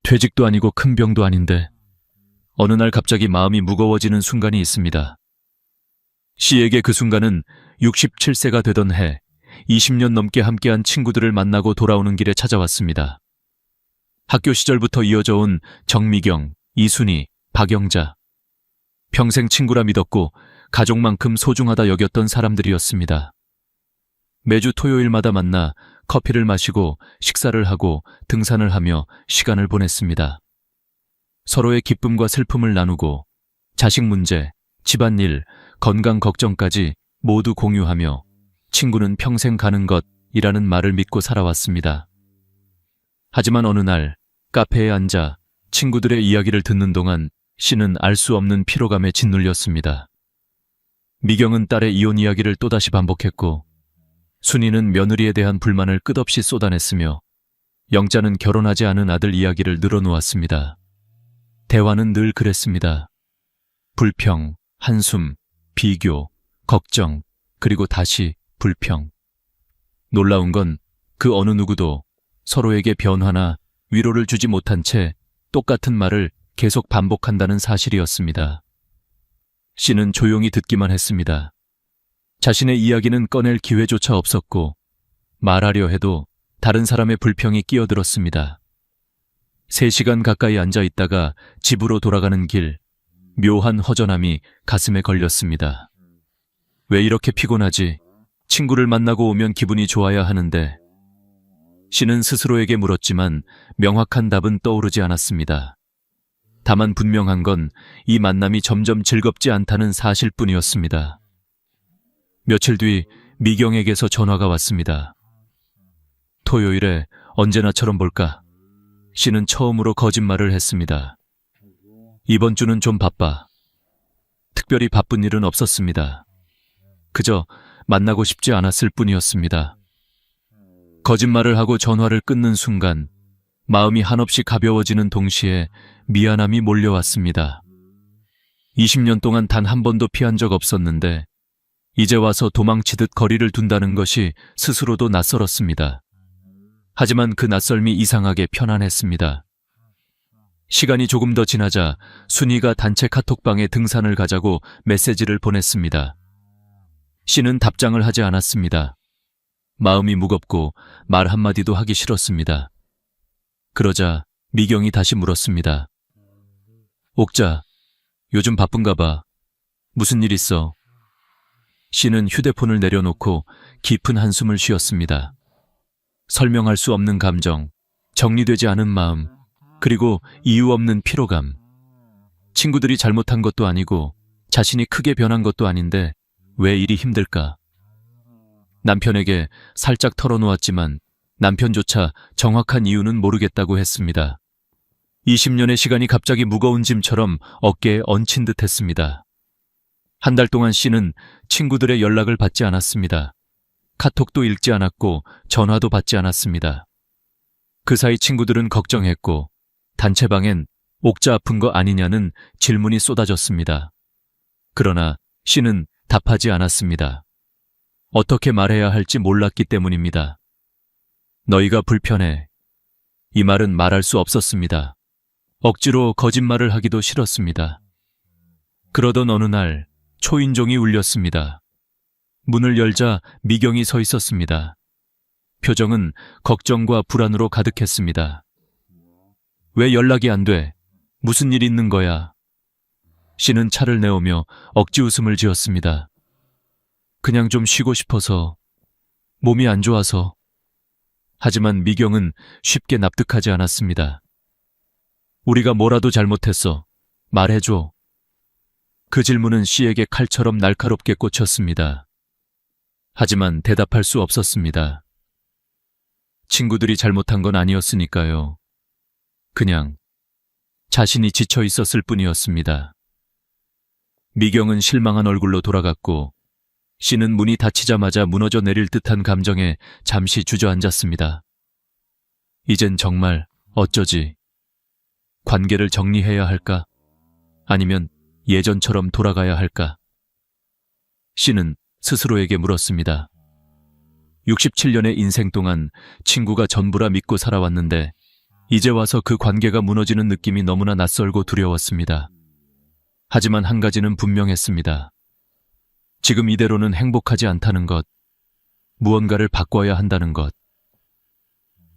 퇴직도 아니고 큰 병도 아닌데 어느 날 갑자기 마음이 무거워지는 순간이 있습니다. 씨에게 그 순간은 67세가 되던 해 20년 넘게 함께한 친구들을 만나고 돌아오는 길에 찾아왔습니다. 학교 시절부터 이어져 온 정미경, 이순희, 박영자. 평생 친구라 믿었고 가족만큼 소중하다 여겼던 사람들이었습니다. 매주 토요일마다 만나 커피를 마시고 식사를 하고 등산을 하며 시간을 보냈습니다. 서로의 기쁨과 슬픔을 나누고 자식 문제, 집안일, 건강 걱정까지 모두 공유하며 친구는 평생 가는 것이라는 말을 믿고 살아왔습니다. 하지만 어느 날 카페에 앉아 친구들의 이야기를 듣는 동안 씨는 알 수 없는 피로감에 짓눌렸습니다. 미경은 딸의 이혼 이야기를 또다시 반복했고 순이는 며느리에 대한 불만을 끝없이 쏟아냈으며 영자는 결혼하지 않은 아들 이야기를 늘어놓았습니다. 대화는 늘 그랬습니다. 불평, 한숨, 비교, 걱정, 그리고 다시 불평. 놀라운 건 그 어느 누구도 서로에게 변화나 위로를 주지 못한 채 똑같은 말을 계속 반복한다는 사실이었습니다. 씨는 조용히 듣기만 했습니다. 자신의 이야기는 꺼낼 기회조차 없었고 말하려 해도 다른 사람의 불평이 끼어들었습니다. 3시간 가까이 앉아 있다가 집으로 돌아가는 길, 묘한 허전함이 가슴에 걸렸습니다. 왜 이렇게 피곤하지? 친구를 만나고 오면 기분이 좋아야 하는데. 씨는 스스로에게 물었지만 명확한 답은 떠오르지 않았습니다. 다만 분명한 건 이 만남이 점점 즐겁지 않다는 사실뿐이었습니다. 며칠 뒤 미경에게서 전화가 왔습니다. 토요일에 언제나처럼 볼까? 씨는 처음으로 거짓말을 했습니다. 이번 주는 좀 바빠. 특별히 바쁜 일은 없었습니다. 그저 만나고 싶지 않았을 뿐이었습니다. 거짓말을 하고 전화를 끊는 순간 마음이 한없이 가벼워지는 동시에 미안함이 몰려왔습니다. 20년 동안 단 한 번도 피한 적 없었는데 이제 와서 도망치듯 거리를 둔다는 것이 스스로도 낯설었습니다. 하지만 그 낯설미 이상하게 편안했습니다. 시간이 조금 더 지나자 순이가 단체 카톡방에 등산을 가자고 메시지를 보냈습니다. 씨는 답장을 하지 않았습니다. 마음이 무겁고 말 한마디도 하기 싫었습니다. 그러자 미경이 다시 물었습니다. 옥자, 요즘 바쁜가 봐. 무슨 일 있어? 씨는 휴대폰을 내려놓고 깊은 한숨을 쉬었습니다. 설명할 수 없는 감정, 정리되지 않은 마음, 그리고 이유 없는 피로감. 친구들이 잘못한 것도 아니고 자신이 크게 변한 것도 아닌데 왜 일이 힘들까? 남편에게 살짝 털어놓았지만 남편조차 정확한 이유는 모르겠다고 했습니다. 20년의 시간이 갑자기 무거운 짐처럼 어깨에 얹힌 듯 했습니다. 한 달 동안 씨는 친구들의 연락을 받지 않았습니다. 카톡도 읽지 않았고 전화도 받지 않았습니다. 그 사이 친구들은 걱정했고 단체방엔 옥자 아픈 거 아니냐는 질문이 쏟아졌습니다. 그러나 씨는 답하지 않았습니다. 어떻게 말해야 할지 몰랐기 때문입니다. 너희가 불편해. 이 말은 말할 수 없었습니다. 억지로 거짓말을 하기도 싫었습니다. 그러던 어느 날 초인종이 울렸습니다. 문을 열자 미경이 서 있었습니다. 표정은 걱정과 불안으로 가득했습니다. 왜 연락이 안 돼? 무슨 일 있는 거야? 씨는 차를 내오며 억지 웃음을 지었습니다. 그냥 좀 쉬고 싶어서, 몸이 안 좋아서. 하지만 미경은 쉽게 납득하지 않았습니다. 우리가 뭐라도 잘못했어. 말해줘. 그 질문은 씨에게 칼처럼 날카롭게 꽂혔습니다. 하지만 대답할 수 없었습니다. 친구들이 잘못한 건 아니었으니까요. 그냥 자신이 지쳐 있었을 뿐이었습니다. 미경은 실망한 얼굴로 돌아갔고 씨는 문이 닫히자마자 무너져 내릴 듯한 감정에 잠시 주저앉았습니다. 이젠 정말 어쩌지? 관계를 정리해야 할까? 아니면 예전처럼 돌아가야 할까? 씨는 스스로에게 물었습니다. 67년의 인생 동안 친구가 전부라 믿고 살아왔는데 이제 와서 그 관계가 무너지는 느낌이 너무나 낯설고 두려웠습니다. 하지만 한 가지는 분명했습니다. 지금 이대로는 행복하지 않다는 것, 무언가를 바꿔야 한다는 것.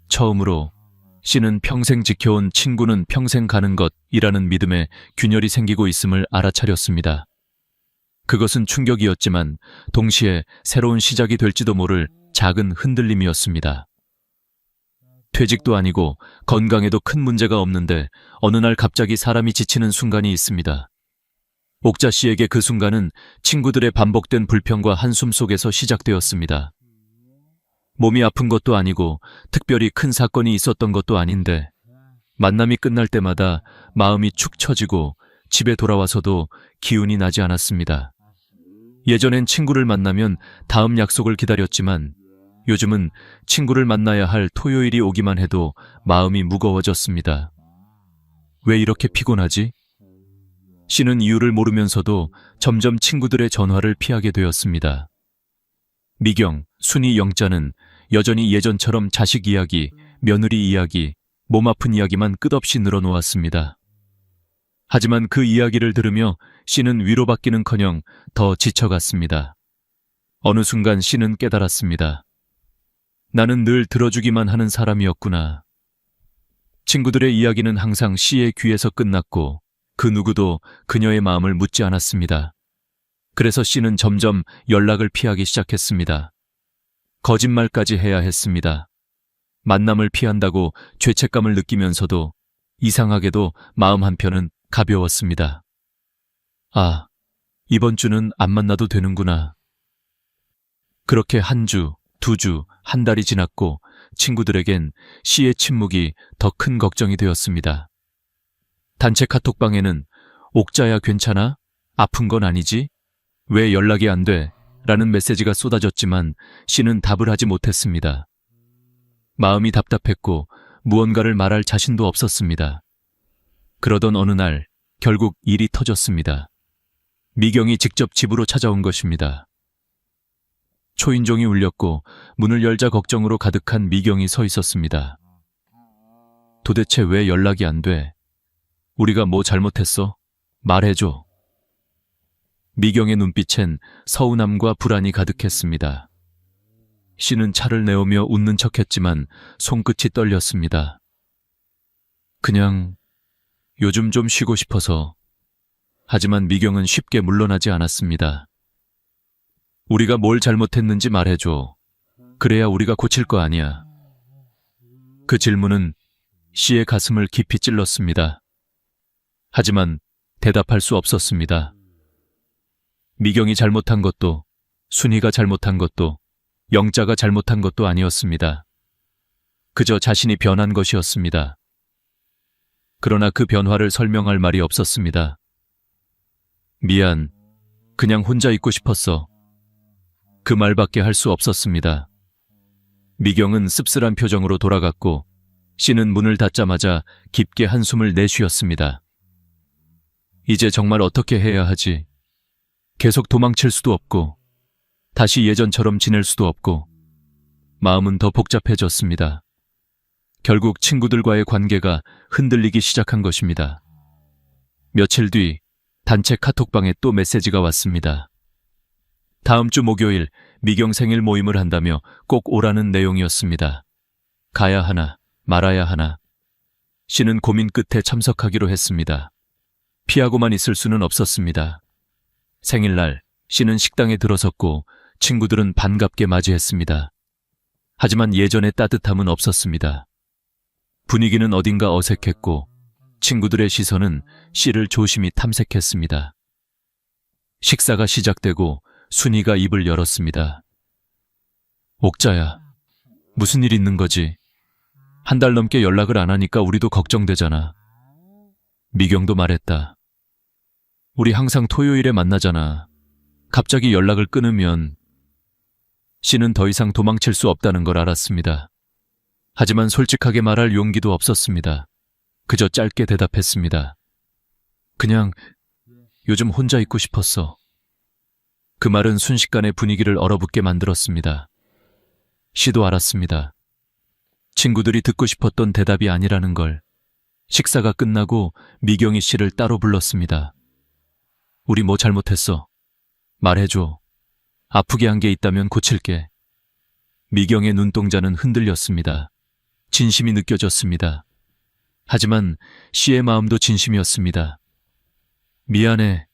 처음으로 씨는 평생 지켜온 친구는 평생 가는 것이라는 믿음에 균열이 생기고 있음을 알아차렸습니다. 그것은 충격이었지만 동시에 새로운 시작이 될지도 모를 작은 흔들림이었습니다. 퇴직도 아니고 건강에도 큰 문제가 없는데 어느 날 갑자기 사람이 지치는 순간이 있습니다. 옥자 씨에게 그 순간은 친구들의 반복된 불평과 한숨 속에서 시작되었습니다. 몸이 아픈 것도 아니고 특별히 큰 사건이 있었던 것도 아닌데 만남이 끝날 때마다 마음이 축 처지고 집에 돌아와서도 기운이 나지 않았습니다. 예전엔 친구를 만나면 다음 약속을 기다렸지만 요즘은 친구를 만나야 할 토요일이 오기만 해도 마음이 무거워졌습니다. 왜 이렇게 피곤하지? 씨는 이유를 모르면서도 점점 친구들의 전화를 피하게 되었습니다. 미경, 순이, 영자는 여전히 예전처럼 자식 이야기, 며느리 이야기, 몸 아픈 이야기만 끝없이 늘어놓았습니다. 하지만 그 이야기를 들으며 씨는 위로받기는커녕 더 지쳐갔습니다. 어느 순간 씨는 깨달았습니다. 나는 늘 들어주기만 하는 사람이었구나. 친구들의 이야기는 항상 씨의 귀에서 끝났고 그 누구도 그녀의 마음을 묻지 않았습니다. 그래서 씨는 점점 연락을 피하기 시작했습니다. 거짓말까지 해야 했습니다. 만남을 피한다고 죄책감을 느끼면서도 이상하게도 마음 한편은 가벼웠습니다. 아, 이번 주는 안 만나도 되는구나. 그렇게 한 주, 두 주, 한 달이 지났고 친구들에겐 씨의 침묵이 더 큰 걱정이 되었습니다. 단체 카톡방에는 옥자야 괜찮아? 아픈 건 아니지? 왜 연락이 안 돼? 라는 메시지가 쏟아졌지만 씨는 답을 하지 못했습니다. 마음이 답답했고 무언가를 말할 자신도 없었습니다. 그러던 어느 날 결국 일이 터졌습니다. 미경이 직접 집으로 찾아온 것입니다. 초인종이 울렸고 문을 열자 걱정으로 가득한 미경이 서 있었습니다. 도대체 왜 연락이 안 돼? 우리가 뭐 잘못했어? 말해줘. 미경의 눈빛엔 서운함과 불안이 가득했습니다. 씨는 차를 내오며 웃는 척했지만 손끝이 떨렸습니다. 그냥 요즘 좀 쉬고 싶어서. 하지만 미경은 쉽게 물러나지 않았습니다. 우리가 뭘 잘못했는지 말해줘. 그래야 우리가 고칠 거 아니야. 그 질문은 씨의 가슴을 깊이 찔렀습니다. 하지만 대답할 수 없었습니다. 미경이 잘못한 것도, 순이가 잘못한 것도, 영자가 잘못한 것도 아니었습니다. 그저 자신이 변한 것이었습니다. 그러나 그 변화를 설명할 말이 없었습니다. 미안, 그냥 혼자 있고 싶었어. 그 말밖에 할 수 없었습니다. 미경은 씁쓸한 표정으로 돌아갔고 씨는 문을 닫자마자 깊게 한숨을 내쉬었습니다. 이제 정말 어떻게 해야 하지? 계속 도망칠 수도 없고 다시 예전처럼 지낼 수도 없고 마음은 더 복잡해졌습니다. 결국 친구들과의 관계가 흔들리기 시작한 것입니다. 며칠 뒤 단체 카톡방에 또 메시지가 왔습니다. 다음 주 목요일 미경 생일 모임을 한다며 꼭 오라는 내용이었습니다. 가야 하나 말아야 하나. 씨는 고민 끝에 참석하기로 했습니다. 피하고만 있을 수는 없었습니다. 생일날 씨는 식당에 들어섰고 친구들은 반갑게 맞이했습니다. 하지만 예전의 따뜻함은 없었습니다. 분위기는 어딘가 어색했고 친구들의 시선은 씨를 조심히 탐색했습니다. 식사가 시작되고 순이가 입을 열었습니다. 옥자야, 무슨 일 있는 거지? 한 달 넘게 연락을 안 하니까 우리도 걱정되잖아. 미경도 말했다. 우리 항상 토요일에 만나잖아. 갑자기 연락을 끊으면. 씨는 더 이상 도망칠 수 없다는 걸 알았습니다. 하지만 솔직하게 말할 용기도 없었습니다. 그저 짧게 대답했습니다. 그냥 요즘 혼자 있고 싶었어. 그 말은 순식간에 분위기를 얼어붙게 만들었습니다. 씨도 알았습니다. 친구들이 듣고 싶었던 대답이 아니라는 걸. 식사가 끝나고 미경이 씨를 따로 불렀습니다. 우리 뭐 잘못했어? 말해줘. 아프게 한 게 있다면 고칠게. 미경의 눈동자는 흔들렸습니다. 진심이 느껴졌습니다. 하지만 씨의 마음도 진심이었습니다. 미안해.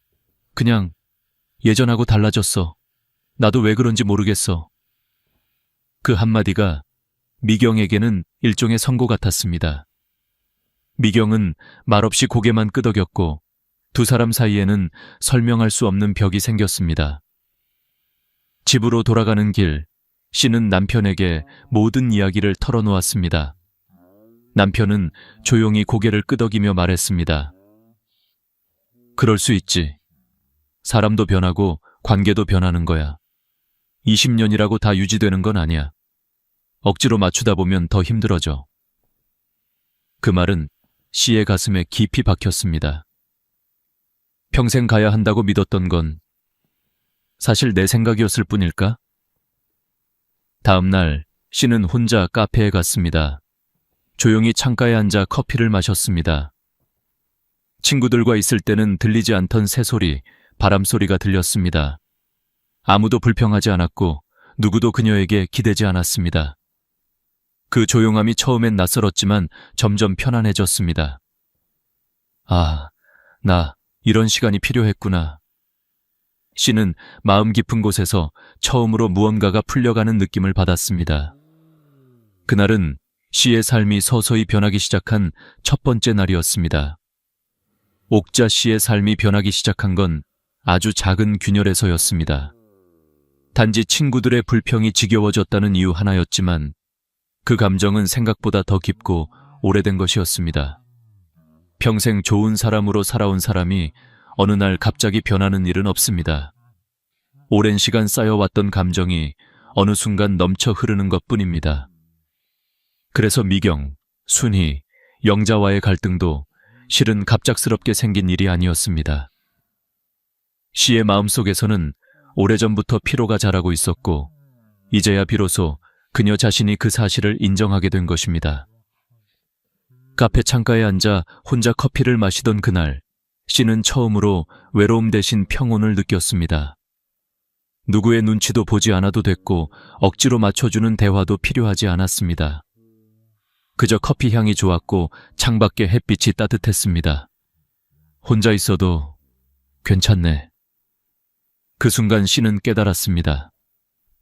그냥 예전하고 달라졌어. 나도 왜 그런지 모르겠어. 그 한마디가 미경에게는 일종의 선고 같았습니다. 미경은 말없이 고개만 끄덕였고 두 사람 사이에는 설명할 수 없는 벽이 생겼습니다. 집으로 돌아가는 길, 씨는 남편에게 모든 이야기를 털어놓았습니다. 남편은 조용히 고개를 끄덕이며 말했습니다. 그럴 수 있지. 사람도 변하고 관계도 변하는 거야. 20년이라고 다 유지되는 건 아니야. 억지로 맞추다 보면 더 힘들어져. 그 말은 씨의 가슴에 깊이 박혔습니다. 평생 가야 한다고 믿었던 건 사실 내 생각이었을 뿐일까? 다음 날 씨는 혼자 카페에 갔습니다. 조용히 창가에 앉아 커피를 마셨습니다. 친구들과 있을 때는 들리지 않던 새소리, 바람소리가 들렸습니다. 아무도 불평하지 않았고 누구도 그녀에게 기대지 않았습니다. 그 조용함이 처음엔 낯설었지만 점점 편안해졌습니다. 아, 나 이런 시간이 필요했구나. 씨는 마음 깊은 곳에서 처음으로 무언가가 풀려가는 느낌을 받았습니다. 그날은 씨의 삶이 서서히 변하기 시작한 첫 번째 날이었습니다. 옥자 씨의 삶이 변하기 시작한 건 아주 작은 균열에서였습니다. 단지 친구들의 불평이 지겨워졌다는 이유 하나였지만 그 감정은 생각보다 더 깊고 오래된 것이었습니다. 평생 좋은 사람으로 살아온 사람이 어느 날 갑자기 변하는 일은 없습니다. 오랜 시간 쌓여왔던 감정이 어느 순간 넘쳐 흐르는 것뿐입니다. 그래서 미경, 순희, 영자와의 갈등도 실은 갑작스럽게 생긴 일이 아니었습니다. 씨의 마음속에서는 오래전부터 피로가 자라고 있었고 이제야 비로소 그녀 자신이 그 사실을 인정하게 된 것입니다. 카페 창가에 앉아 혼자 커피를 마시던 그날, 씨는 처음으로 외로움 대신 평온을 느꼈습니다. 누구의 눈치도 보지 않아도 됐고 억지로 맞춰주는 대화도 필요하지 않았습니다. 그저 커피 향이 좋았고 창밖의 햇빛이 따뜻했습니다. 혼자 있어도 괜찮네. 그 순간 씨는 깨달았습니다.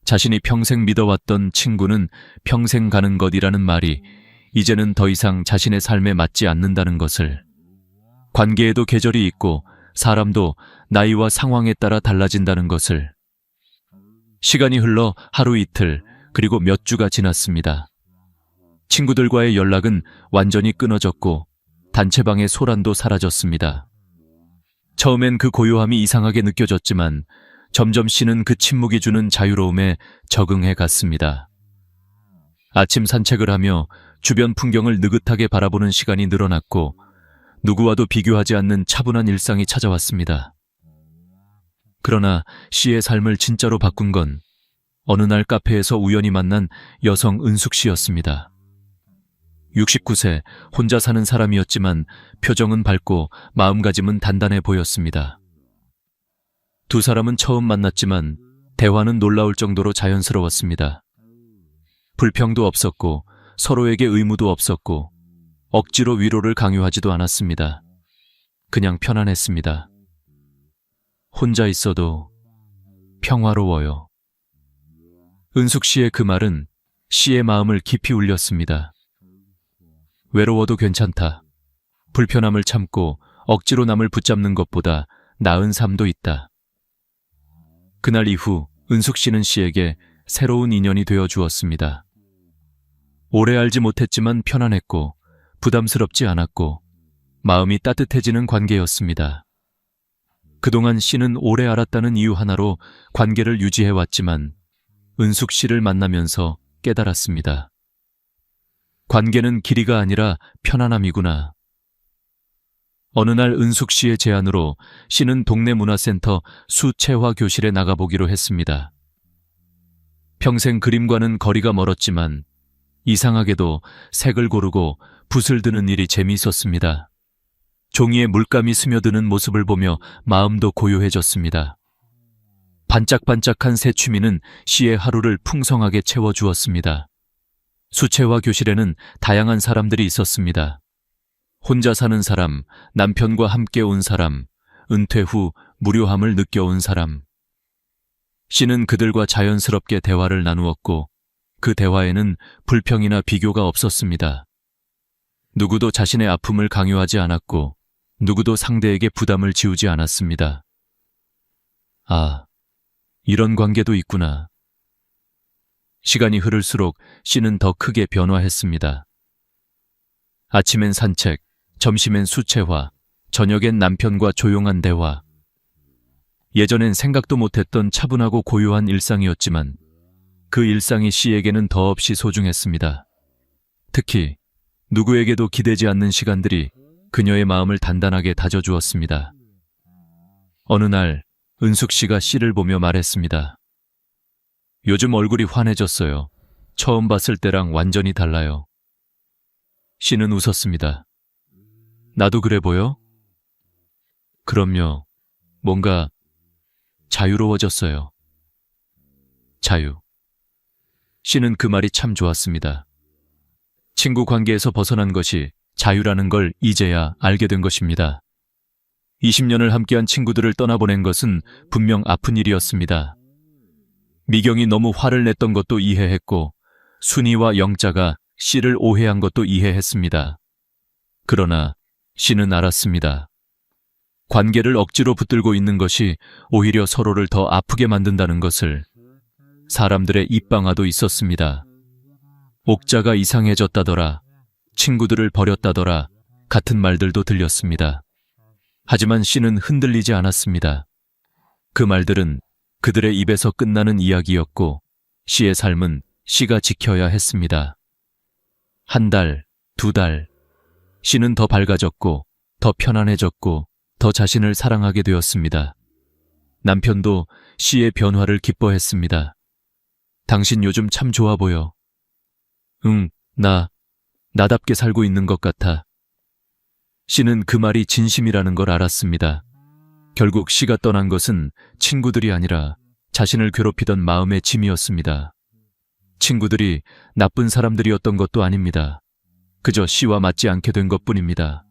자신이 평생 믿어왔던 친구는 평생 가는 것이라는 말이 이제는 더 이상 자신의 삶에 맞지 않는다는 것을. 관계에도 계절이 있고 사람도 나이와 상황에 따라 달라진다는 것을. 시간이 흘러 하루 이틀 그리고 몇 주가 지났습니다. 친구들과의 연락은 완전히 끊어졌고 단체방의 소란도 사라졌습니다. 처음엔 그 고요함이 이상하게 느껴졌지만 점점 씨는 그 침묵이 주는 자유로움에 적응해 갔습니다. 아침 산책을 하며 주변 풍경을 느긋하게 바라보는 시간이 늘어났고 누구와도 비교하지 않는 차분한 일상이 찾아왔습니다. 그러나 씨의 삶을 진짜로 바꾼 건 어느 날 카페에서 우연히 만난 여성 은숙 씨였습니다. 69세 혼자 사는 사람이었지만 표정은 밝고 마음가짐은 단단해 보였습니다. 두 사람은 처음 만났지만 대화는 놀라울 정도로 자연스러웠습니다. 불평도 없었고 서로에게 의무도 없었고 억지로 위로를 강요하지도 않았습니다. 그냥 편안했습니다. 혼자 있어도 평화로워요. 은숙 씨의 그 말은 씨의 마음을 깊이 울렸습니다. 외로워도 괜찮다. 불편함을 참고 억지로 남을 붙잡는 것보다 나은 삶도 있다. 그날 이후 은숙 씨는 씨에게 새로운 인연이 되어 주었습니다. 오래 알지 못했지만 편안했고 부담스럽지 않았고 마음이 따뜻해지는 관계였습니다. 그동안 씨는 오래 알았다는 이유 하나로 관계를 유지해왔지만 은숙 씨를 만나면서 깨달았습니다. 관계는 길이가 아니라 편안함이구나. 어느 날 은숙 씨의 제안으로 씨는 동네 문화센터 수채화 교실에 나가보기로 했습니다. 평생 그림과는 거리가 멀었지만 이상하게도 색을 고르고 붓을 드는 일이 재미있었습니다. 종이에 물감이 스며드는 모습을 보며 마음도 고요해졌습니다. 반짝반짝한 새 취미는 시의 하루를 풍성하게 채워주었습니다. 수채화 교실에는 다양한 사람들이 있었습니다. 혼자 사는 사람, 남편과 함께 온 사람, 은퇴 후 무료함을 느껴온 사람. 시는 그들과 자연스럽게 대화를 나누었고 그 대화에는 불평이나 비교가 없었습니다. 누구도 자신의 아픔을 강요하지 않았고 누구도 상대에게 부담을 지우지 않았습니다. 아, 이런 관계도 있구나. 시간이 흐를수록 시는 더 크게 변화했습니다. 아침엔 산책, 점심엔 수채화, 저녁엔 남편과 조용한 대화. 예전엔 생각도 못했던 차분하고 고요한 일상이었지만 그 일상이 시에게는 더없이 소중했습니다. 특히 누구에게도 기대지 않는 시간들이 그녀의 마음을 단단하게 다져주었습니다. 어느 날 은숙 씨가 시를 보며 말했습니다. 요즘 얼굴이 환해졌어요. 처음 봤을 때랑 완전히 달라요. 시는 웃었습니다. 나도 그래 보여? 그럼요. 뭔가 자유로워졌어요. 자유. 시는 그 말이 참 좋았습니다. 친구 관계에서 벗어난 것이 자유라는 걸 이제야 알게 된 것입니다. 20년을 함께한 친구들을 떠나보낸 것은 분명 아픈 일이었습니다. 미경이 너무 화를 냈던 것도 이해했고 순이와 영자가 씨를 오해한 것도 이해했습니다. 그러나 씨는 알았습니다. 관계를 억지로 붙들고 있는 것이 오히려 서로를 더 아프게 만든다는 것을. 사람들의 입방아도 있었습니다. 옥자가 이상해졌다더라, 친구들을 버렸다더라 같은 말들도 들렸습니다. 하지만 씨는 흔들리지 않았습니다. 그 말들은 그들의 입에서 끝나는 이야기였고 씨의 삶은 씨가 지켜야 했습니다. 한 달, 두 달, 씨는 더 밝아졌고 더 편안해졌고 더 자신을 사랑하게 되었습니다. 남편도 씨의 변화를 기뻐했습니다. 당신 요즘 참 좋아 보여. 응, 나답게 살고 있는 것 같아. 씨는 그 말이 진심이라는 걸 알았습니다. 결국 씨가 떠난 것은 친구들이 아니라 자신을 괴롭히던 마음의 짐이었습니다. 친구들이 나쁜 사람들이었던 것도 아닙니다. 그저 씨와 맞지 않게 된 것뿐입니다.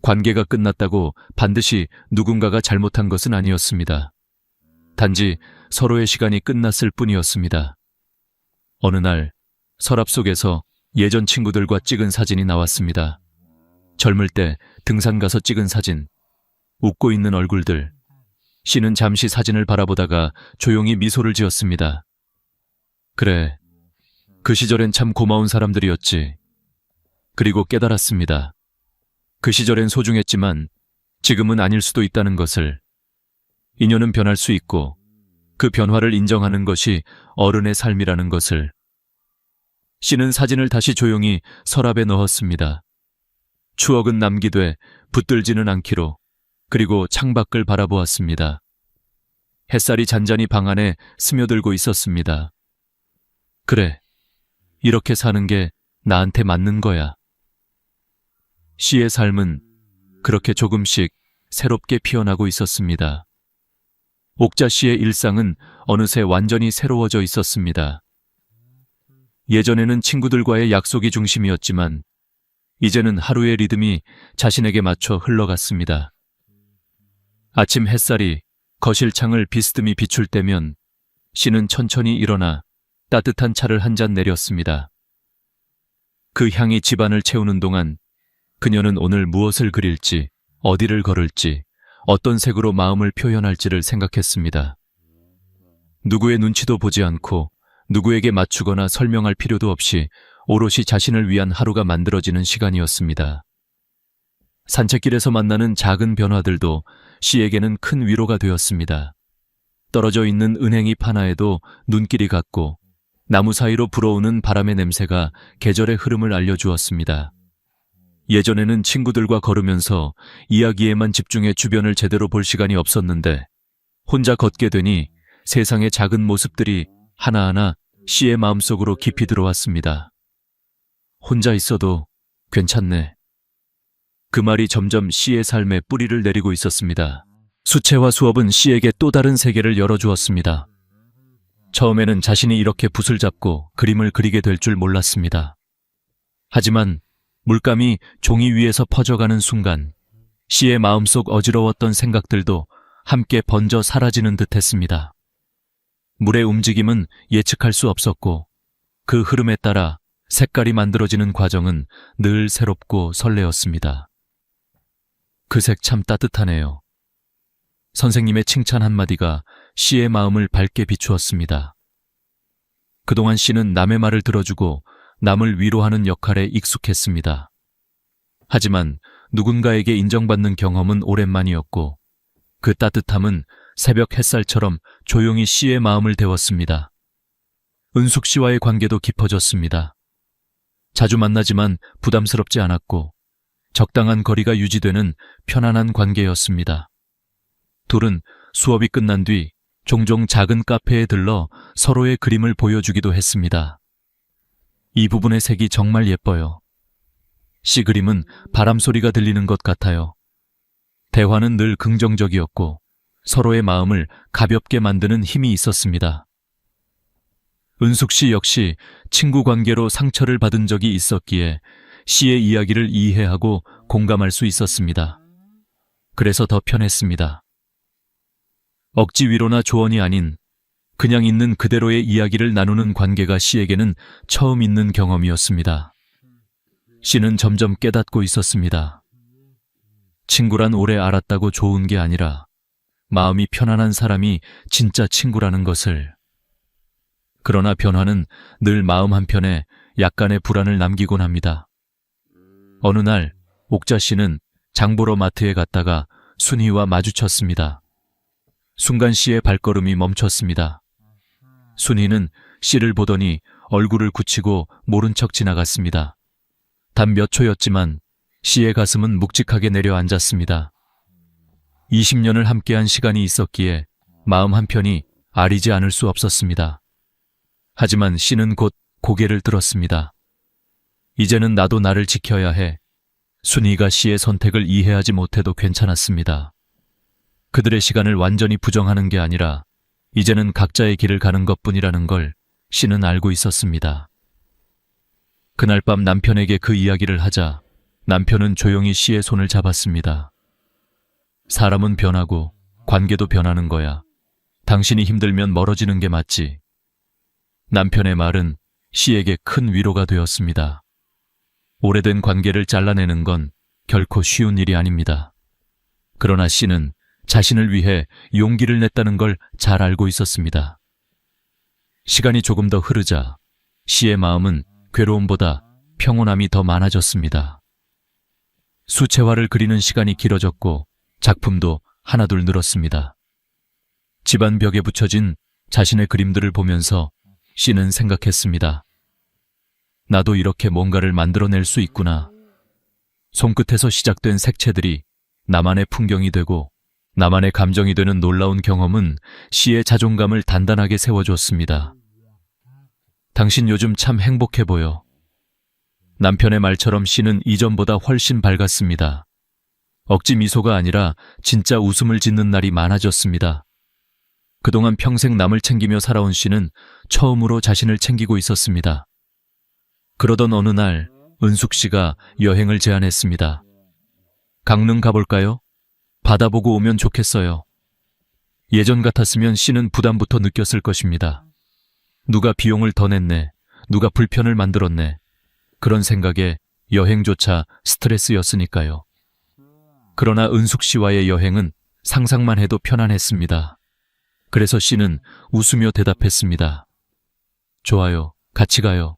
관계가 끝났다고 반드시 누군가가 잘못한 것은 아니었습니다. 단지 서로의 시간이 끝났을 뿐이었습니다. 어느 날 서랍 속에서 예전 친구들과 찍은 사진이 나왔습니다. 젊을 때 등산 가서 찍은 사진, 웃고 있는 얼굴들. 씨는 잠시 사진을 바라보다가 조용히 미소를 지었습니다. 그래, 그 시절엔 참 고마운 사람들이었지. 그리고 깨달았습니다. 그 시절엔 소중했지만 지금은 아닐 수도 있다는 것을. 인연은 변할 수 있고 그 변화를 인정하는 것이 어른의 삶이라는 것을. 씨는 사진을 다시 조용히 서랍에 넣었습니다. 추억은 남기되 붙들지는 않기로. 그리고 창밖을 바라보았습니다. 햇살이 잔잔히 방 안에 스며들고 있었습니다. 그래, 이렇게 사는 게 나한테 맞는 거야. 씨의 삶은 그렇게 조금씩 새롭게 피어나고 있었습니다. 옥자 씨의 일상은 어느새 완전히 새로워져 있었습니다. 예전에는 친구들과의 약속이 중심이었지만 이제는 하루의 리듬이 자신에게 맞춰 흘러갔습니다. 아침 햇살이 거실 창을 비스듬히 비출 때면 씨는 천천히 일어나 따뜻한 차를 한 잔 내렸습니다. 그 향이 집안을 채우는 동안 그녀는 오늘 무엇을 그릴지, 어디를 걸을지, 어떤 색으로 마음을 표현할지를 생각했습니다. 누구의 눈치도 보지 않고 누구에게 맞추거나 설명할 필요도 없이 오롯이 자신을 위한 하루가 만들어지는 시간이었습니다. 산책길에서 만나는 작은 변화들도 씨에게는 큰 위로가 되었습니다. 떨어져 있는 은행잎 하나에도 눈길이 갔고 나무 사이로 불어오는 바람의 냄새가 계절의 흐름을 알려주었습니다. 예전에는 친구들과 걸으면서 이야기에만 집중해 주변을 제대로 볼 시간이 없었는데 혼자 걷게 되니 세상의 작은 모습들이 하나하나 씨의 마음속으로 깊이 들어왔습니다. 혼자 있어도 괜찮네. 그 말이 점점 시의 삶에 뿌리를 내리고 있었습니다. 수채화 수업은 시에게 또 다른 세계를 열어주었습니다. 처음에는 자신이 이렇게 붓을 잡고 그림을 그리게 될 줄 몰랐습니다. 하지만 물감이 종이 위에서 퍼져가는 순간 시의 마음속 어지러웠던 생각들도 함께 번져 사라지는 듯했습니다. 물의 움직임은 예측할 수 없었고 그 흐름에 따라 색깔이 만들어지는 과정은 늘 새롭고 설레었습니다. 그 색 참 따뜻하네요. 선생님의 칭찬 한마디가 시의 마음을 밝게 비추었습니다. 그동안 시는 남의 말을 들어주고 남을 위로하는 역할에 익숙했습니다. 하지만 누군가에게 인정받는 경험은 오랜만이었고 그 따뜻함은 새벽 햇살처럼 조용히 시의 마음을 데웠습니다. 은숙 씨와의 관계도 깊어졌습니다. 자주 만나지만 부담스럽지 않았고 적당한 거리가 유지되는 편안한 관계였습니다. 둘은 수업이 끝난 뒤 종종 작은 카페에 들러 서로의 그림을 보여주기도 했습니다. 이 부분의 색이 정말 예뻐요. 시 그림은 바람 소리가 들리는 것 같아요. 대화는 늘 긍정적이었고 서로의 마음을 가볍게 만드는 힘이 있었습니다. 은숙 씨 역시 친구 관계로 상처를 받은 적이 있었기에 시의 이야기를 이해하고 공감할 수 있었습니다. 그래서 더 편했습니다. 억지 위로나 조언이 아닌 그냥 있는 그대로의 이야기를 나누는 관계가 시에게는 처음 있는 경험이었습니다. 시는 점점 깨닫고 있었습니다. 친구란 오래 알았다고 좋은 게 아니라 마음이 편안한 사람이 진짜 친구라는 것을. 그러나 변화는 늘 마음 한편에 약간의 불안을 남기곤 합니다. 어느 날 옥자 씨는 장보러 마트에 갔다가 순희와 마주쳤습니다. 순간 시의 발걸음이 멈췄습니다. 순희는 씨를 보더니 얼굴을 굳히고 모른 척 지나갔습니다. 단 몇 초였지만 시의 가슴은 묵직하게 내려앉았습니다. 20년을 함께한 시간이 있었기에 마음 한편이 아리지 않을 수 없었습니다. 하지만 시는 곧 고개를 들었습니다. 이제는 나도 나를 지켜야 해. 순희가 시의 선택을 이해하지 못해도 괜찮았습니다. 그들의 시간을 완전히 부정하는 게 아니라 이제는 각자의 길을 가는 것뿐이라는 걸 시는 알고 있었습니다. 그날 밤 남편에게 그 이야기를 하자 남편은 조용히 시의 손을 잡았습니다. 사람은 변하고 관계도 변하는 거야. 당신이 힘들면 멀어지는 게 맞지. 남편의 말은 시에게 큰 위로가 되었습니다. 오래된 관계를 잘라내는 건 결코 쉬운 일이 아닙니다. 그러나 시는 자신을 위해 용기를 냈다는 걸 잘 알고 있었습니다. 시간이 조금 더 흐르자 시의 마음은 괴로움보다 평온함이 더 많아졌습니다. 수채화를 그리는 시간이 길어졌고 작품도 하나둘 늘었습니다. 집안 벽에 붙여진 자신의 그림들을 보면서 시는 생각했습니다. 나도 이렇게 뭔가를 만들어낼 수 있구나. 손끝에서 시작된 색채들이 나만의 풍경이 되고 나만의 감정이 되는 놀라운 경험은 시의 자존감을 단단하게 세워줬습니다. 당신 요즘 참 행복해 보여. 남편의 말처럼 시는 이전보다 훨씬 밝았습니다. 억지 미소가 아니라 진짜 웃음을 짓는 날이 많아졌습니다. 그동안 평생 남을 챙기며 살아온 시는 처음으로 자신을 챙기고 있었습니다. 그러던 어느 날 은숙 씨가 여행을 제안했습니다. 강릉 가볼까요? 바다 보고 오면 좋겠어요. 예전 같았으면 시는 부담부터 느꼈을 것입니다. 누가 비용을 더 냈네, 누가 불편을 만들었네. 그런 생각에 여행조차 스트레스였으니까요. 그러나 은숙 씨와의 여행은 상상만 해도 편안했습니다. 그래서 시는 웃으며 대답했습니다. 좋아요, 같이 가요.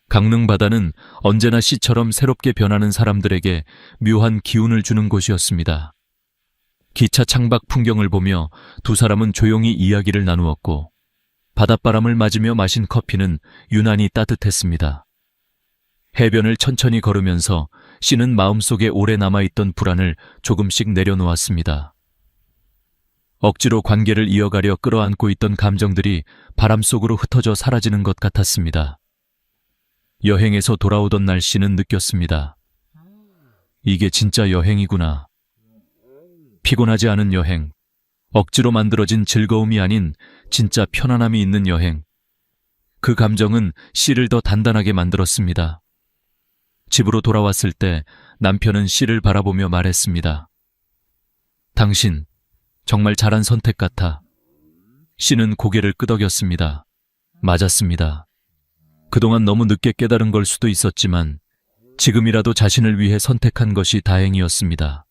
강릉 바다는 언제나 시처럼 새롭게 변하는 사람들에게 묘한 기운을 주는 곳이었습니다. 기차 창밖 풍경을 보며 두 사람은 조용히 이야기를 나누었고 바닷바람을 맞으며 마신 커피는 유난히 따뜻했습니다. 해변을 천천히 걸으면서 시는 마음속에 오래 남아있던 불안을 조금씩 내려놓았습니다. 억지로 관계를 이어가려 끌어안고 있던 감정들이 바람 속으로 흩어져 사라지는 것 같았습니다. 여행에서 돌아오던 날 씨는 느꼈습니다. 이게 진짜 여행이구나. 피곤하지 않은 여행, 억지로 만들어진 즐거움이 아닌 진짜 편안함이 있는 여행. 그 감정은 씨를 더 단단하게 만들었습니다. 집으로 돌아왔을 때 남편은 씨를 바라보며 말했습니다. 당신, 정말 잘한 선택 같아. 씨는 고개를 끄덕였습니다. 맞았습니다. 그동안 너무 늦게 깨달은 걸 수도 있었지만 지금이라도 자신을 위해 선택한 것이 다행이었습니다.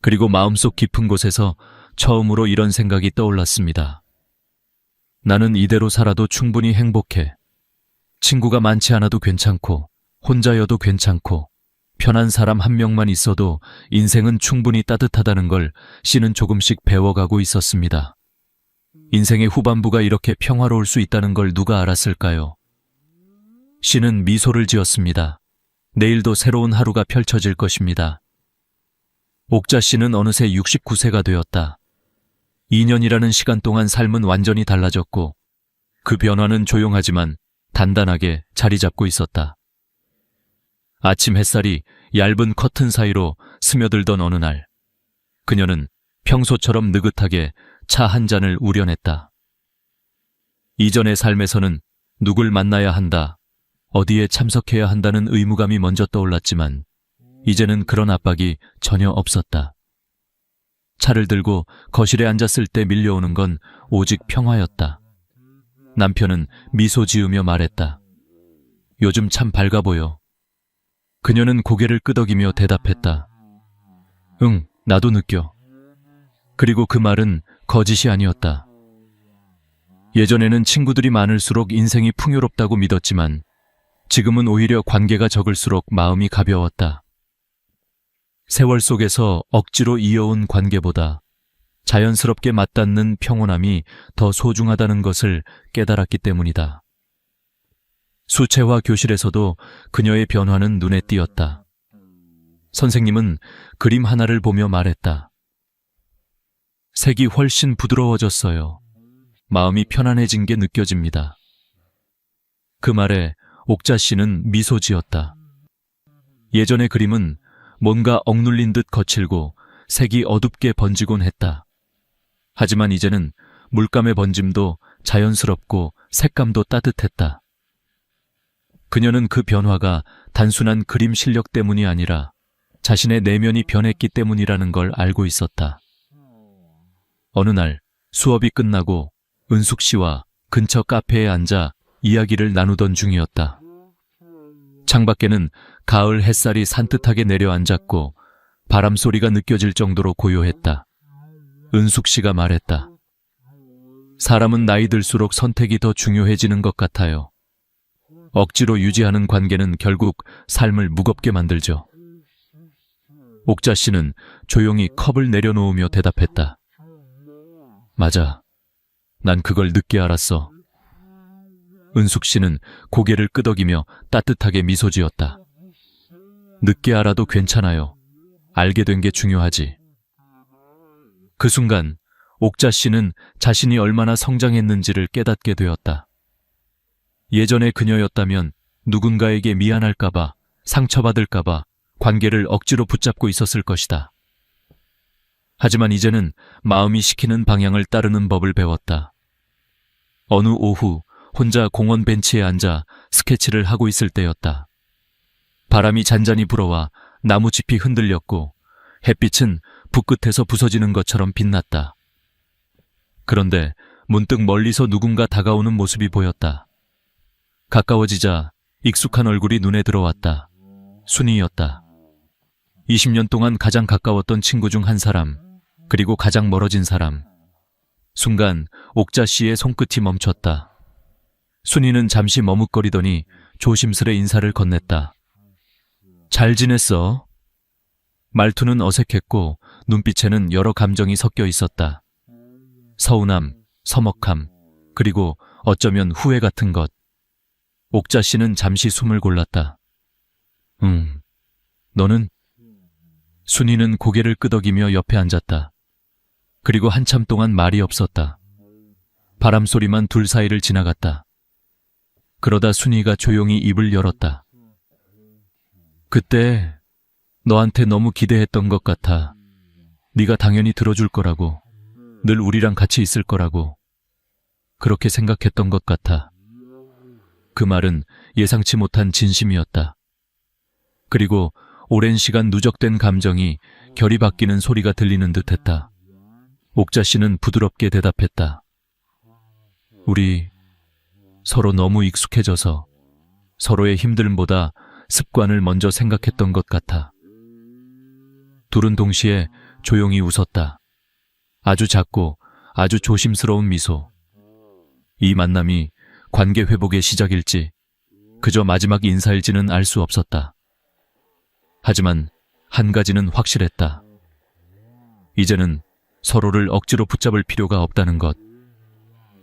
그리고 마음속 깊은 곳에서 처음으로 이런 생각이 떠올랐습니다. 나는 이대로 살아도 충분히 행복해. 친구가 많지 않아도 괜찮고 혼자여도 괜찮고 편한 사람 한 명만 있어도 인생은 충분히 따뜻하다는 걸 씨는 조금씩 배워가고 있었습니다. 인생의 후반부가 이렇게 평화로울 수 있다는 걸 누가 알았을까요? 씨는 미소를 지었습니다. 내일도 새로운 하루가 펼쳐질 것입니다. 옥자 씨는 어느새 69세가 되었다. 2년이라는 시간 동안 삶은 완전히 달라졌고 그 변화는 조용하지만 단단하게 자리 잡고 있었다. 아침 햇살이 얇은 커튼 사이로 스며들던 어느 날, 그녀는 평소처럼 느긋하게 차 한 잔을 우려냈다. 이전의 삶에서는 누굴 만나야 한다, 어디에 참석해야 한다는 의무감이 먼저 떠올랐지만 이제는 그런 압박이 전혀 없었다. 차를 들고 거실에 앉았을 때 밀려오는 건 오직 평화였다. 남편은 미소 지으며 말했다. 요즘 참 밝아 보여. 그녀는 고개를 끄덕이며 대답했다. 응, 나도 느껴. 그리고 그 말은 거짓이 아니었다. 예전에는 친구들이 많을수록 인생이 풍요롭다고 믿었지만 지금은 오히려 관계가 적을수록 마음이 가벼웠다. 세월 속에서 억지로 이어온 관계보다 자연스럽게 맞닿는 평온함이 더 소중하다는 것을 깨달았기 때문이다. 수채화 교실에서도 그녀의 변화는 눈에 띄었다. 선생님은 그림 하나를 보며 말했다. 색이 훨씬 부드러워졌어요. 마음이 편안해진 게 느껴집니다. 그 말에 옥자 씨는 미소 지었다. 예전의 그림은 뭔가 억눌린 듯 거칠고 색이 어둡게 번지곤 했다. 하지만 이제는 물감의 번짐도 자연스럽고 색감도 따뜻했다. 그녀는 그 변화가 단순한 그림 실력 때문이 아니라 자신의 내면이 변했기 때문이라는 걸 알고 있었다. 어느 날 수업이 끝나고 은숙 씨와 근처 카페에 앉아 이야기를 나누던 중이었다. 창밖에는 가을 햇살이 산뜻하게 내려앉았고 바람 소리가 느껴질 정도로 고요했다. 은숙 씨가 말했다. 사람은 나이 들수록 선택이 더 중요해지는 것 같아요. 억지로 유지하는 관계는 결국 삶을 무겁게 만들죠. 옥자 씨는 조용히 컵을 내려놓으며 대답했다. 맞아. 난 그걸 늦게 알았어. 은숙 씨는 고개를 끄덕이며 따뜻하게 미소 지었다. 늦게 알아도 괜찮아요. 알게 된 게 중요하지. 그 순간 옥자 씨는 자신이 얼마나 성장했는지를 깨닫게 되었다. 예전의 그녀였다면 누군가에게 미안할까봐, 상처받을까봐 관계를 억지로 붙잡고 있었을 것이다. 하지만 이제는 마음이 시키는 방향을 따르는 법을 배웠다. 어느 오후 혼자 공원 벤치에 앉아 스케치를 하고 있을 때였다. 바람이 잔잔히 불어와 나무짚이 흔들렸고 햇빛은 붓끝에서 부서지는 것처럼 빛났다. 그런데 문득 멀리서 누군가 다가오는 모습이 보였다. 가까워지자 익숙한 얼굴이 눈에 들어왔다. 순이였다. 20년 동안 가장 가까웠던 친구 중 한 사람, 그리고 가장 멀어진 사람. 순간 옥자 씨의 손끝이 멈췄다. 순이는 잠시 머뭇거리더니 조심스레 인사를 건넸다. 잘 지냈어? 말투는 어색했고 눈빛에는 여러 감정이 섞여 있었다. 서운함, 서먹함, 그리고 어쩌면 후회 같은 것. 옥자 씨는 잠시 숨을 골랐다. 너는? 순이는 고개를 끄덕이며 옆에 앉았다. 그리고 한참 동안 말이 없었다. 바람 소리만 둘 사이를 지나갔다. 그러다 순이가 조용히 입을 열었다. 그때 너한테 너무 기대했던 것 같아. 네가 당연히 들어줄 거라고, 늘 우리랑 같이 있을 거라고 그렇게 생각했던 것 같아. 그 말은 예상치 못한 진심이었다. 그리고 오랜 시간 누적된 감정이 결이 바뀌는 소리가 들리는 듯했다. 옥자 씨는 부드럽게 대답했다. 우리 서로 너무 익숙해져서 서로의 힘듦보다 습관을 먼저 생각했던 것 같아. 둘은 동시에 조용히 웃었다. 아주 작고 아주 조심스러운 미소. 이 만남이 관계 회복의 시작일지 그저 마지막 인사일지는 알 수 없었다. 하지만 한 가지는 확실했다. 이제는 서로를 억지로 붙잡을 필요가 없다는 것.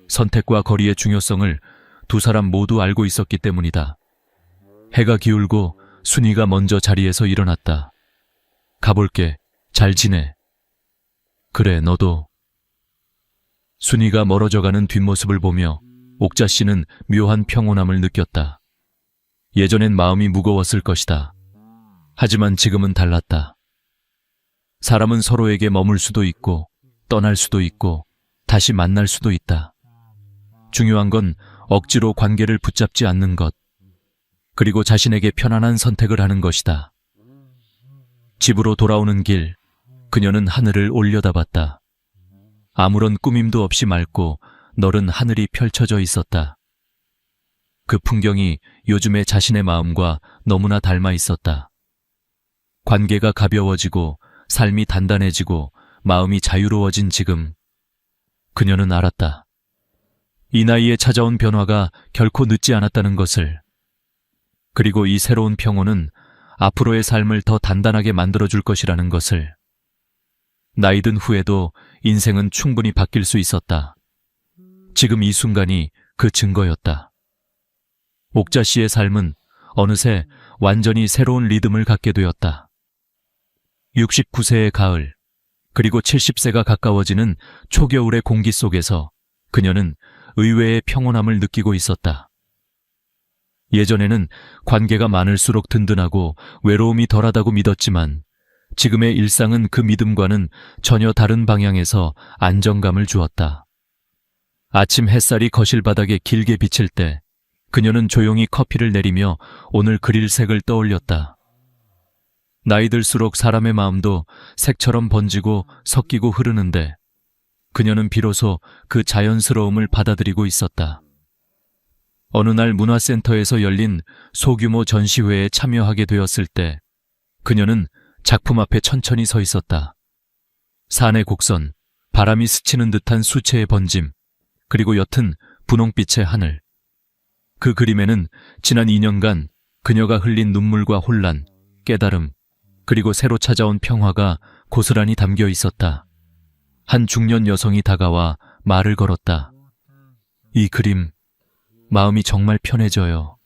선택과 거리의 중요성을 두 사람 모두 알고 있었기 때문이다. 해가 기울고 순이가 먼저 자리에서 일어났다. 가볼게. 잘 지내. 그래, 너도. 순이가 멀어져가는 뒷모습을 보며 옥자 씨는 묘한 평온함을 느꼈다. 예전엔 마음이 무거웠을 것이다. 하지만 지금은 달랐다. 사람은 서로에게 머물 수도 있고 떠날 수도 있고 다시 만날 수도 있다. 중요한 건 억지로 관계를 붙잡지 않는 것, 그리고 자신에게 편안한 선택을 하는 것이다. 집으로 돌아오는 길, 그녀는 하늘을 올려다봤다. 아무런 꾸밈도 없이 맑고 너른 하늘이 펼쳐져 있었다. 그 풍경이 요즘의 자신의 마음과 너무나 닮아 있었다. 관계가 가벼워지고 삶이 단단해지고 마음이 자유로워진 지금, 그녀는 알았다. 이 나이에 찾아온 변화가 결코 늦지 않았다는 것을. 그리고 이 새로운 평온은 앞으로의 삶을 더 단단하게 만들어줄 것이라는 것을. 나이 든 후에도 인생은 충분히 바뀔 수 있었다. 지금 이 순간이 그 증거였다. 옥자 씨의 삶은 어느새 완전히 새로운 리듬을 갖게 되었다. 69세의 가을, 그리고 70세가 가까워지는 초겨울의 공기 속에서 그녀는 의외의 평온함을 느끼고 있었다. 예전에는 관계가 많을수록 든든하고 외로움이 덜하다고 믿었지만 지금의 일상은 그 믿음과는 전혀 다른 방향에서 안정감을 주었다. 아침 햇살이 거실 바닥에 길게 비칠 때 그녀는 조용히 커피를 내리며 오늘 그릴 색을 떠올렸다. 나이 들수록 사람의 마음도 색처럼 번지고 섞이고 흐르는데 그녀는 비로소 그 자연스러움을 받아들이고 있었다. 어느 날 문화센터에서 열린 소규모 전시회에 참여하게 되었을 때 그녀는 작품 앞에 천천히 서 있었다. 산의 곡선, 바람이 스치는 듯한 수채의 번짐, 그리고 옅은 분홍빛의 하늘. 그 그림에는 지난 2년간 그녀가 흘린 눈물과 혼란, 깨달음, 그리고 새로 찾아온 평화가 고스란히 담겨 있었다. 한 중년 여성이 다가와 말을 걸었다. 이 그림, 마음이 정말 편해져요.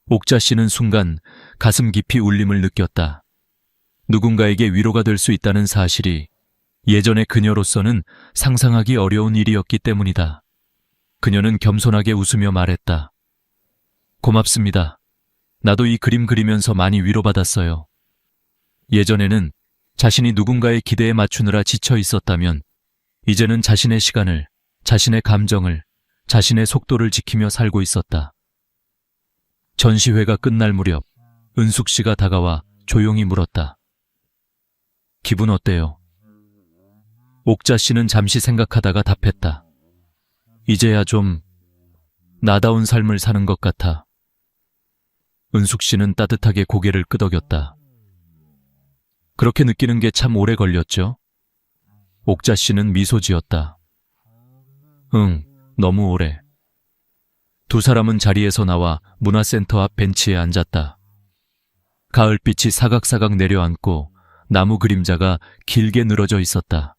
옥자 씨는 순간 가슴 깊이 울림을 느꼈다. 누군가에게 위로가 될 수 있다는 사실이 예전의 그녀로서는 상상하기 어려운 일이었기 때문이다. 그녀는 겸손하게 웃으며 말했다. 고맙습니다. 나도 이 그림 그리면서 많이 위로받았어요. 예전에는 자신이 누군가의 기대에 맞추느라 지쳐 있었다면 이제는 자신의 시간을, 자신의 감정을, 자신의 속도를 지키며 살고 있었다. 전시회가 끝날 무렵 은숙 씨가 다가와 조용히 물었다. 기분 어때요? 옥자 씨는 잠시 생각하다가 답했다. 이제야 좀 나다운 삶을 사는 것 같아. 은숙 씨는 따뜻하게 고개를 끄덕였다. 그렇게 느끼는 게 참 오래 걸렸죠? 옥자 씨는 미소 지었다. 응, 너무 오래. 두 사람은 자리에서 나와 문화센터 앞 벤치에 앉았다. 가을빛이 사각사각 내려앉고 나무 그림자가 길게 늘어져 있었다.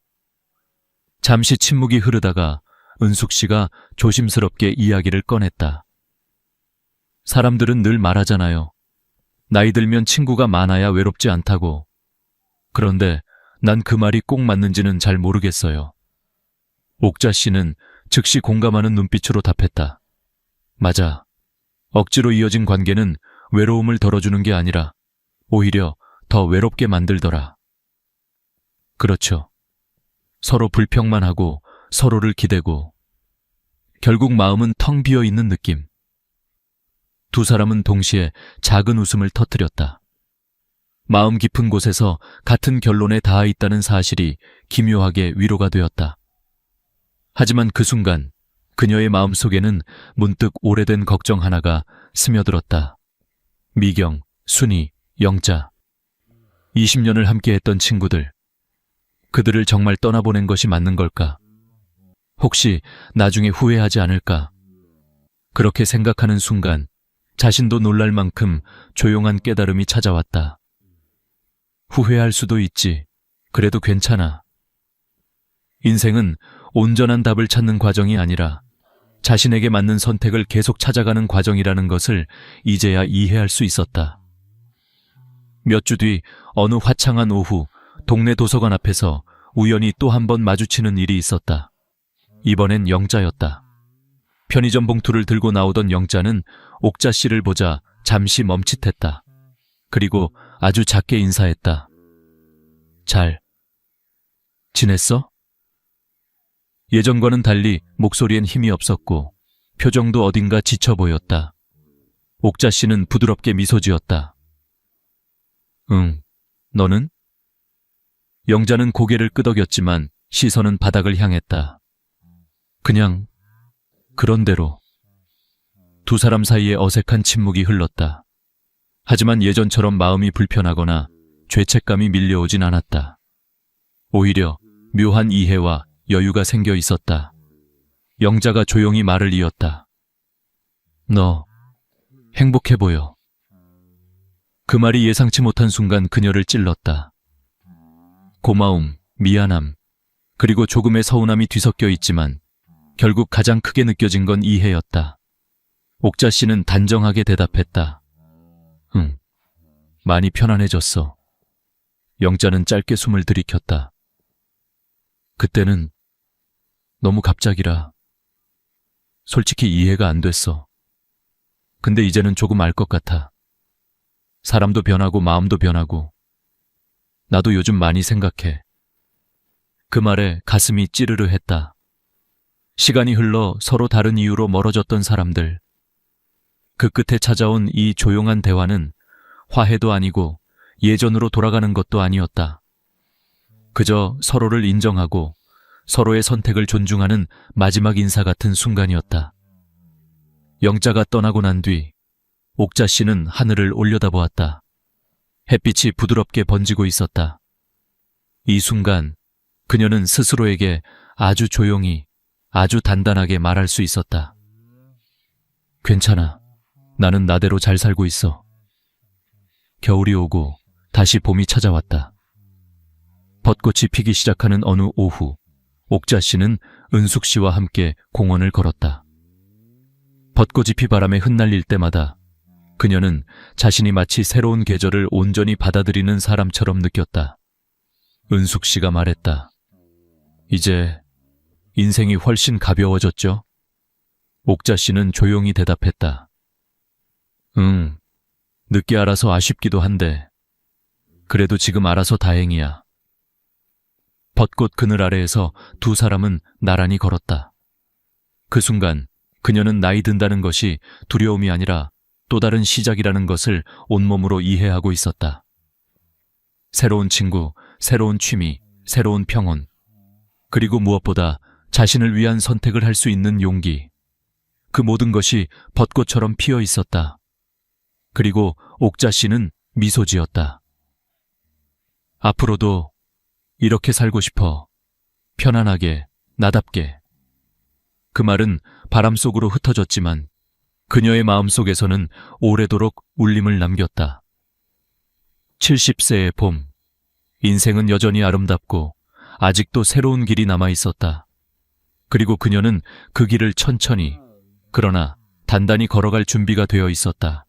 잠시 침묵이 흐르다가 은숙 씨가 조심스럽게 이야기를 꺼냈다. 사람들은 늘 말하잖아요. 나이 들면 친구가 많아야 외롭지 않다고. 그런데 난 그 말이 꼭 맞는지는 잘 모르겠어요. 옥자 씨는 즉시 공감하는 눈빛으로 답했다. 맞아. 억지로 이어진 관계는 외로움을 덜어주는 게 아니라 오히려 더 외롭게 만들더라. 그렇죠. 서로 불평만 하고 서로를 기대고 결국 마음은 텅 비어 있는 느낌. 두 사람은 동시에 작은 웃음을 터뜨렸다. 마음 깊은 곳에서 같은 결론에 닿아 있다는 사실이 기묘하게 위로가 되었다. 하지만 그 순간 그녀의 마음속에는 문득 오래된 걱정 하나가 스며들었다. 미경, 순이, 영자. 20년을 함께했던 친구들. 그들을 정말 떠나보낸 것이 맞는 걸까? 혹시 나중에 후회하지 않을까? 그렇게 생각하는 순간 자신도 놀랄 만큼 조용한 깨달음이 찾아왔다. 후회할 수도 있지. 그래도 괜찮아. 인생은 온전한 답을 찾는 과정이 아니라 자신에게 맞는 선택을 계속 찾아가는 과정이라는 것을 이제야 이해할 수 있었다. 몇 주 뒤 어느 화창한 오후 동네 도서관 앞에서 우연히 또 한 번 마주치는 일이 있었다. 이번엔 영자였다. 편의점 봉투를 들고 나오던 영자는 옥자 씨를 보자 잠시 멈칫했다. 그리고 아주 작게 인사했다. 잘 지냈어? 예전과는 달리 목소리엔 힘이 없었고 표정도 어딘가 지쳐 보였다. 옥자 씨는 부드럽게 미소 지었다. 응, 너는? 영자는 고개를 끄덕였지만 시선은 바닥을 향했다. 그냥 그런대로. 두 사람 사이에 어색한 침묵이 흘렀다. 하지만 예전처럼 마음이 불편하거나 죄책감이 밀려오진 않았다. 오히려 묘한 이해와 여유가 생겨 있었다. 영자가 조용히 말을 이었다. 너 행복해 보여. 그 말이 예상치 못한 순간 그녀를 찔렀다. 고마움, 미안함, 그리고 조금의 서운함이 뒤섞여 있지만 결국 가장 크게 느껴진 건 이해였다. 옥자 씨는 단정하게 대답했다. 응, 많이 편안해졌어. 영자는 짧게 숨을 들이켰다. 그때는 너무 갑작이라 솔직히 이해가 안 됐어. 근데 이제는 조금 알 것 같아. 사람도 변하고 마음도 변하고 나도 요즘 많이 생각해. 그 말에 가슴이 찌르르 했다. 시간이 흘러 서로 다른 이유로 멀어졌던 사람들. 그 끝에 찾아온 이 조용한 대화는 화해도 아니고 예전으로 돌아가는 것도 아니었다. 그저 서로를 인정하고 서로의 선택을 존중하는 마지막 인사 같은 순간이었다. 영자가 떠나고 난 뒤 옥자 씨는 하늘을 올려다보았다. 햇빛이 부드럽게 번지고 있었다. 이 순간 그녀는 스스로에게 아주 조용히, 아주 단단하게 말할 수 있었다. 괜찮아. 나는 나대로 잘 살고 있어. 겨울이 오고 다시 봄이 찾아왔다. 벚꽃이 피기 시작하는 어느 오후, 옥자 씨는 은숙 씨와 함께 공원을 걸었다. 벚꽃이 피바람에 흩날릴 때마다 그녀는 자신이 마치 새로운 계절을 온전히 받아들이는 사람처럼 느꼈다. 은숙 씨가 말했다. 이제 인생이 훨씬 가벼워졌죠? 옥자 씨는 조용히 대답했다. 응, 늦게 알아서 아쉽기도 한데 그래도 지금 알아서 다행이야. 벚꽃 그늘 아래에서 두 사람은 나란히 걸었다. 그 순간 그녀는 나이 든다는 것이 두려움이 아니라 또 다른 시작이라는 것을 온몸으로 이해하고 있었다. 새로운 친구, 새로운 취미, 새로운 평온, 그리고 무엇보다 자신을 위한 선택을 할 수 있는 용기. 그 모든 것이 벚꽃처럼 피어 있었다. 그리고 옥자 씨는 미소 지었다. 앞으로도 이렇게 살고 싶어. 편안하게, 나답게. 그 말은 바람 속으로 흩어졌지만 그녀의 마음속에서는 오래도록 울림을 남겼다. 70세의 봄. 인생은 여전히 아름답고 아직도 새로운 길이 남아 있었다. 그리고 그녀는 그 길을 천천히, 그러나 단단히 걸어갈 준비가 되어 있었다.